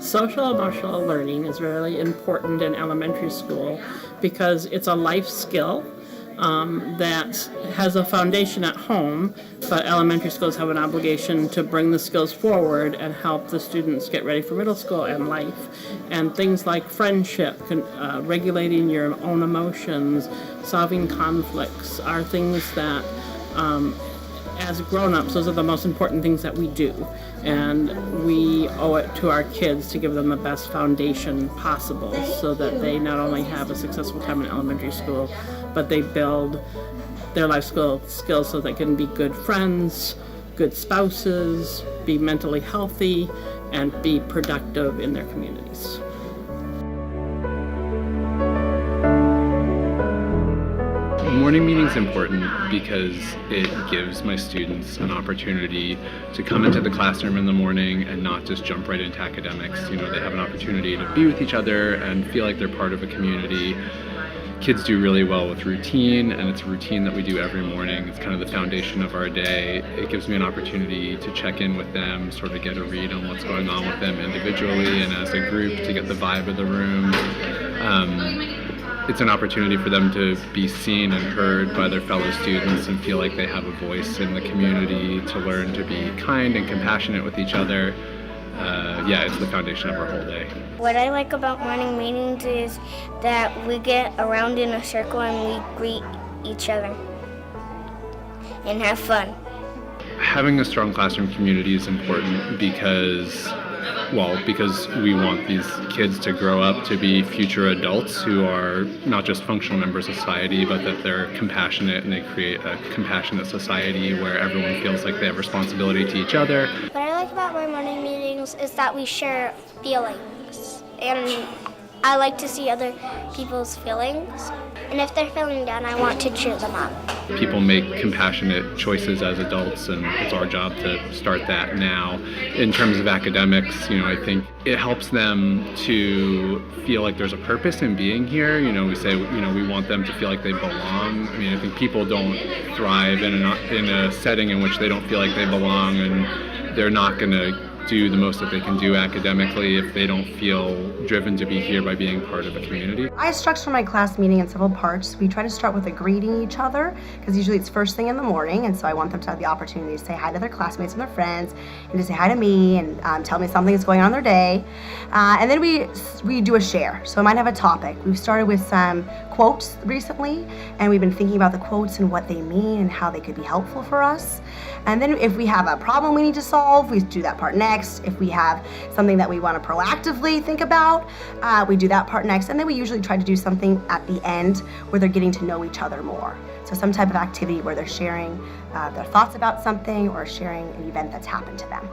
Social emotional learning is really important in elementary school because it's a life skill that has a foundation at home, but elementary schools have an obligation to bring the skills forward and help the students get ready for middle school and life. And things like friendship, regulating your own emotions, solving conflicts are things that as grown-ups, those are the most important things that we do, and we owe it to our kids to give them the best foundation possible so that they not only have a successful time in elementary school, but they build their life skills so they can be good friends, good spouses, be mentally healthy, and be productive in their communities. Morning meeting is important because it gives my students an opportunity to come into the classroom in the morning and not just jump right into academics. You know, they have an opportunity to be with each other and feel like they're part of a community. Kids do really well with routine, and it's a routine that we do every morning. It's kind of the foundation of our day. It gives me an opportunity to check in with them, sort of get a read on what's going on with them individually and as a group, to get the vibe of the room. It's an opportunity for them to be seen and heard by their fellow students and feel like they have a voice in the community, to learn to be kind and compassionate with each other. It's the foundation of our whole day. What I like about morning meetings is that we get around in a circle and we greet each other and have fun. Having a strong classroom community is important because we want these kids to grow up to be future adults who are not just functional members of society, but that they're compassionate and they create a compassionate society where everyone feels like they have responsibility to each other. What I like about my morning meetings is that we share feelings, and I like to see other people's feelings, and if they're feeling down, I want to cheer them up. People make compassionate choices as adults, and it's our job to start that now. In terms of academics, I think it helps them to feel like there's a purpose in being here. We say, we want them to feel like they belong. I think people don't thrive in a setting in which they don't feel like they belong, and they're not going to do the most that they can do academically if they don't feel driven to be here by being part of a community. I structure my class meeting in several parts. We try to start with greeting each other, because usually it's first thing in the morning, and so I want them to have the opportunity to say hi to their classmates and their friends, and to say hi to me and tell me something that's going on in their day. And then we do a share. So I might have a topic. We've started with some quotes recently, and we've been thinking about the quotes and what they mean and how they could be helpful for us. And then if we have a problem we need to solve, we do that part next. If we have something that we want to proactively think about, we do that part next. And then we usually try to do something at the end where they're getting to know each other more. So some type of activity where they're sharing their thoughts about something or sharing an event that's happened to them.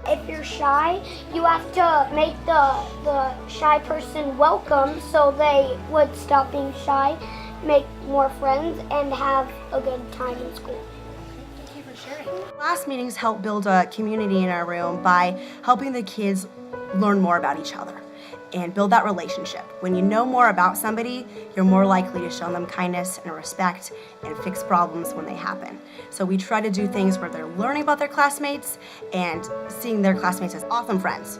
If you're shy, you have to make the shy person welcome so they would stop being shy, make more friends, and have a good time in school. Class meetings help build a community in our room by helping the kids learn more about each other and build that relationship. When you know more about somebody, you're more likely to show them kindness and respect and fix problems when they happen. So we try to do things where they're learning about their classmates and seeing their classmates as awesome friends.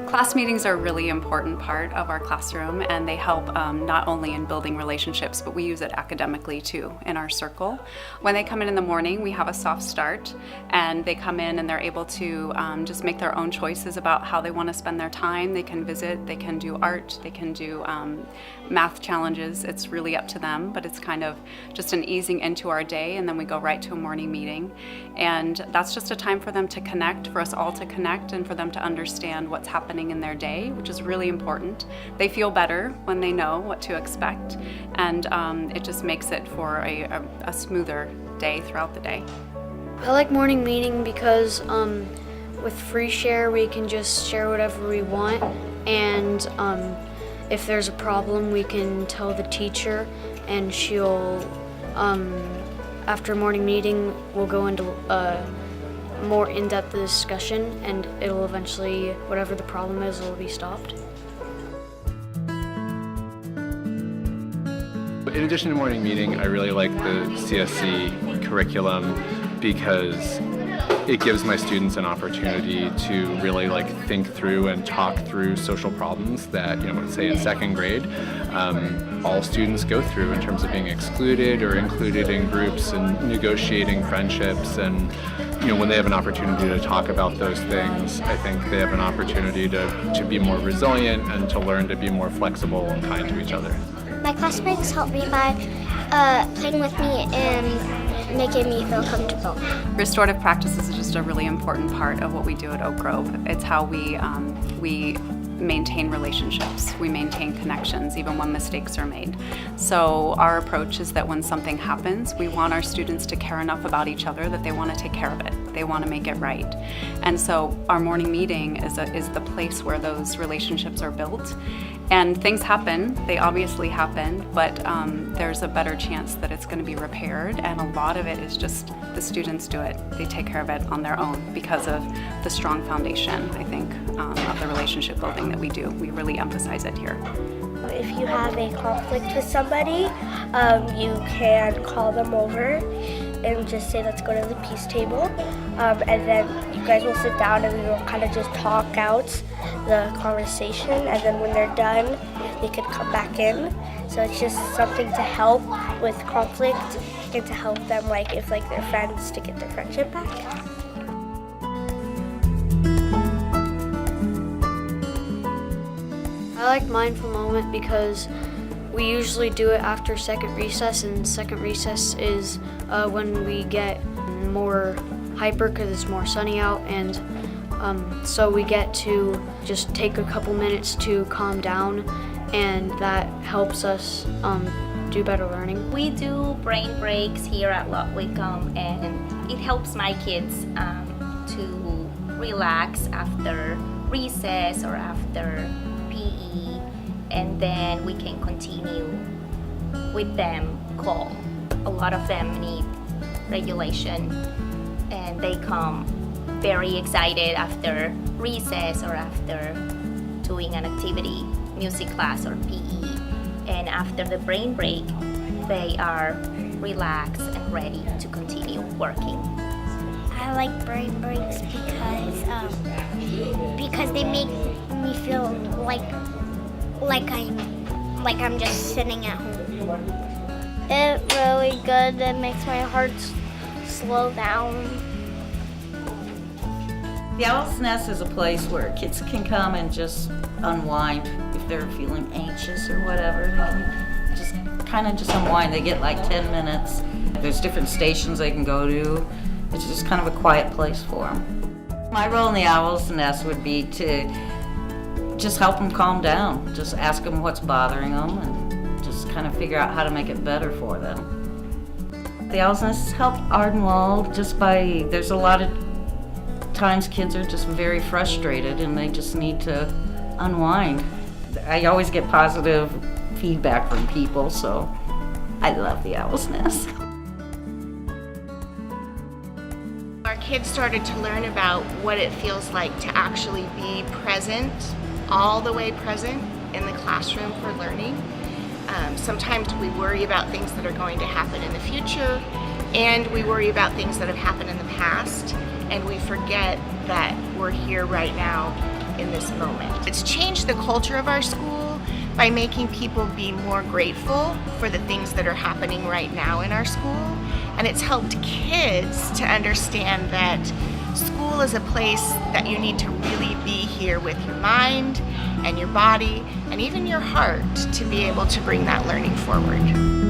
Class meetings are a really important part of our classroom, and they help not only in building relationships, but we use it academically too in our circle. When they come in the morning, we have a soft start, and they come in and they're able to just make their own choices about how they want to spend their time. They can visit, they can do art, they can do math challenges. It's really up to them, but it's kind of just an easing into our day, and then we go right to a morning meeting. And that's just a time for them to connect, for us all to connect, and for them to understand what's happening in their day, which is really important. They feel better when they know what to expect, and it just makes it for a smoother day throughout the day. I like morning meeting because with free share we can just share whatever we want, and if there's a problem we can tell the teacher, and she'll after morning meeting we'll go into more in-depth discussion, and it'll eventually, whatever the problem is, it'll be stopped. In addition to morning meeting, I really like the CSC curriculum because it gives my students an opportunity to really like think through and talk through social problems that, let's say in second grade, all students go through in terms of being excluded or included in groups and negotiating friendships. And when they have an opportunity to talk about those things, I think they have an opportunity to be more resilient and to learn to be more flexible and kind to each other. My classmates help me by playing with me and making me feel comfortable. Restorative practices is just a really important part of what we do at Oak Grove. It's how we maintain relationships, we maintain connections even when mistakes are made. So our approach is that when something happens, we want our students to care enough about each other that they want to take care of it. They want to make it right. And so our morning meeting is the place where those relationships are built. And things happen, they obviously happen, but there's a better chance that it's going to be repaired, and a lot of it is just the students do it. They take care of it on their own because of the strong foundation, I think, of the relationship building that we do. We really emphasize it here. If you have a conflict with somebody, you can call them over and just say, let's go to the peace table. And then you guys will sit down and we will kind of just talk out the conversation. And then when they're done, they could come back in. So it's just something to help with conflict and to help them, if they're friends, to get their friendship back. I like Mindful Moment because we usually do it after second recess, and second recess is when we get more hyper because it's more sunny out, and so we get to just take a couple minutes to calm down, and that helps us do better learning. We do brain breaks here at Whitcomb, and it helps my kids to relax after recess or after PE, and then we can continue with them calm. A lot of them need regulation, and they come very excited after recess or after doing an activity, music class or PE. And after the brain break, they are relaxed and ready to continue working. I like brain breaks because they make me feel like I'm just sitting at home. It's really good. It makes my heart slow down. The Owl's Nest is a place where kids can come and just unwind if they're feeling anxious or whatever. They can just unwind. They get 10 minutes. There's different stations they can go to. It's just kind of a quiet place for them. My role in the Owl's Nest would be to just help them calm down. Just ask them what's bothering them and just kind of figure out how to make it better for them. The Owl's Nest help Ardenwald there's a lot of times kids are just very frustrated and they just need to unwind. I always get positive feedback from people, so I love the Owl's Nest. Our kids started to learn about what it feels like to actually be present, all the way present in the classroom for learning. Sometimes we worry about things that are going to happen in the future, and we worry about things that have happened in the past, and we forget that we're here right now in this moment. It's changed the culture of our school by making people be more grateful for the things that are happening right now in our school, and it's helped kids to understand that school is a place that you need to really be here with your mind and your body and even your heart to be able to bring that learning forward.